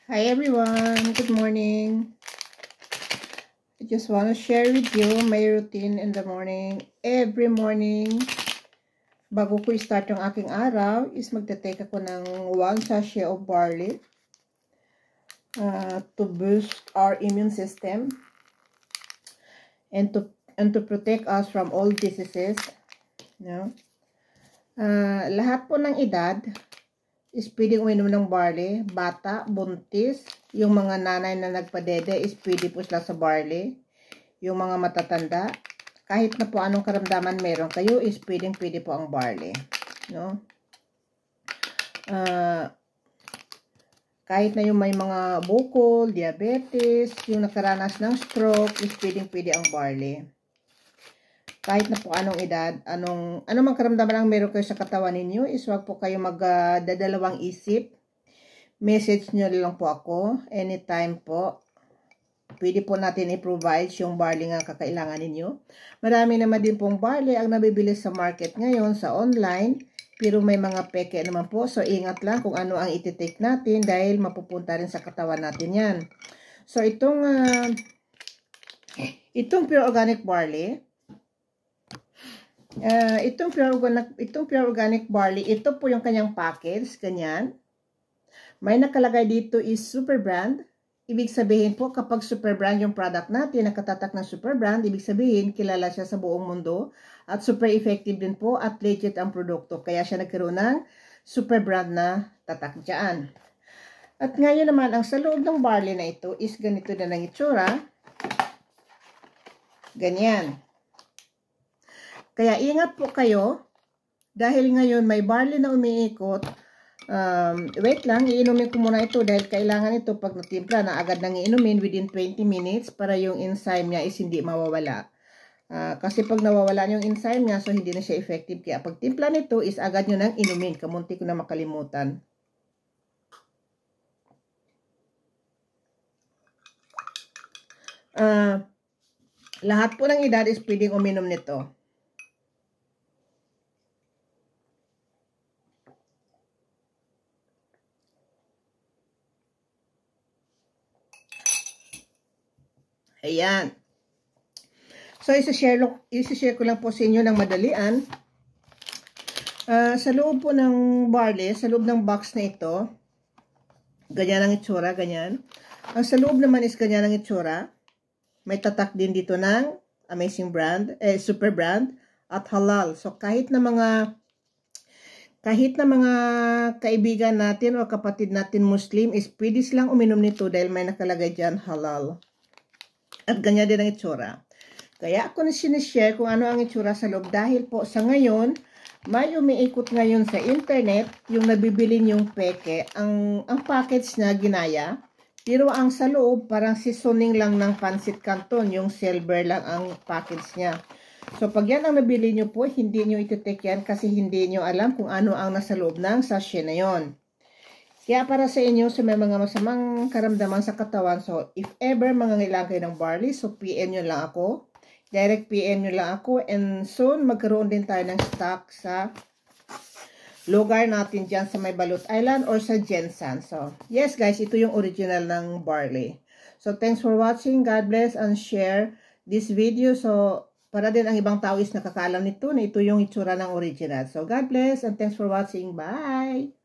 Hi everyone, good morning. I just want to share with you my routine in the morning. Every morning, bago ko start yung aking araw, is magte-take ako ng 1 sachet of barley to boost our immune system and to protect us from all diseases. Lahat po ng edad is pwedeng uminom ng barley. Bata, buntis, yung mga nanay na nagpadede is pwede po sila sa barley. Yung mga matatanda, kahit na po anong karamdaman meron kayo is pwede po ang barley. Kahit na yung may mga bukol, diabetes, yung nakaranas ng stroke is pwede ang barley. Kahit na po anong edad, anong mang karamdaman ang meron kayo sa katawan ninyo, is wag po kayo magdadalawang isip. Message nyo lang po ako, anytime po. Pwede po natin i-provide yung barley nga kakailangan ninyo. Marami naman din pong barley ang nabibili sa market ngayon, sa online. Pero may mga peke naman po, so ingat lang kung ano ang iti-take natin dahil mapupunta rin sa katawan natin yan. So itong pure organic barley, itong pure organic barley, ito po yung kanyang package, ganyan. May nakalagay dito is super brand. Ibig sabihin po, kapag super brand yung product natin, nakatatak ng super brand, ibig sabihin, kilala siya sa buong mundo at super effective din po at legit ang produkto. Kaya siya nagkaroon ng super brand na tatak dyan. At ngayon naman, ang sa loob ng barley na ito is ganito na ng itsura. Ganyan. Kaya ingat po kayo, dahil ngayon may barley na umiikot. Wait lang, iinumin ko muna ito dahil kailangan ito pag natimpla na agad nang iinumin within 20 minutes para yung enzyme niya is hindi mawawala. Kasi pag nawawala yung enzyme niya, so hindi na siya effective. Kaya pag timpla nito is agad nyo nang inumin. Kamunti ko na makalimutan. Lahat po ng edad is pwedeng uminom nito. Ayan. So, isa-share ko lang po sa inyo ng madalian. Sa loob po ng barley, sa loob ng box na ito, ganyan ang itsura, ganyan. Ang sa loob naman is ganyan ang itsura. May tatak din dito ng amazing brand, super brand, at halal. So, kahit na mga kaibigan natin o kapatid natin Muslim is pwede silang uminom nito dahil may nakalagay dyan halal. At ganyan din ang itsura. Kaya ako na sinishare kung ano ang itsura sa loob dahil po sa ngayon, may umiikot ngayon sa internet yung nabibili yung peke. Ang package na ginaya, pero ang sa loob parang seasoning lang ng pancit canton, yung silver lang ang package niya. So pag yan ang nabili nyo po, hindi nyo iti-take yan kasi hindi nyo alam kung ano ang nasa loob ng sachet na yon. Kaya para sa inyo, sa may mga masamang karamdaman sa katawan, so if ever mangangailangan kayo ng barley, so PM nyo lang ako. Direct PM nyo lang ako. And soon, magkaroon din tayo ng stock sa lugar natin dyan sa may Balut Island or sa Jensan. So, yes guys, ito yung original ng barley. So, thanks for watching. God bless and share this video. So, para din ang ibang tao is nakakaalam nito na ito yung itsura ng original. So, God bless and thanks for watching. Bye!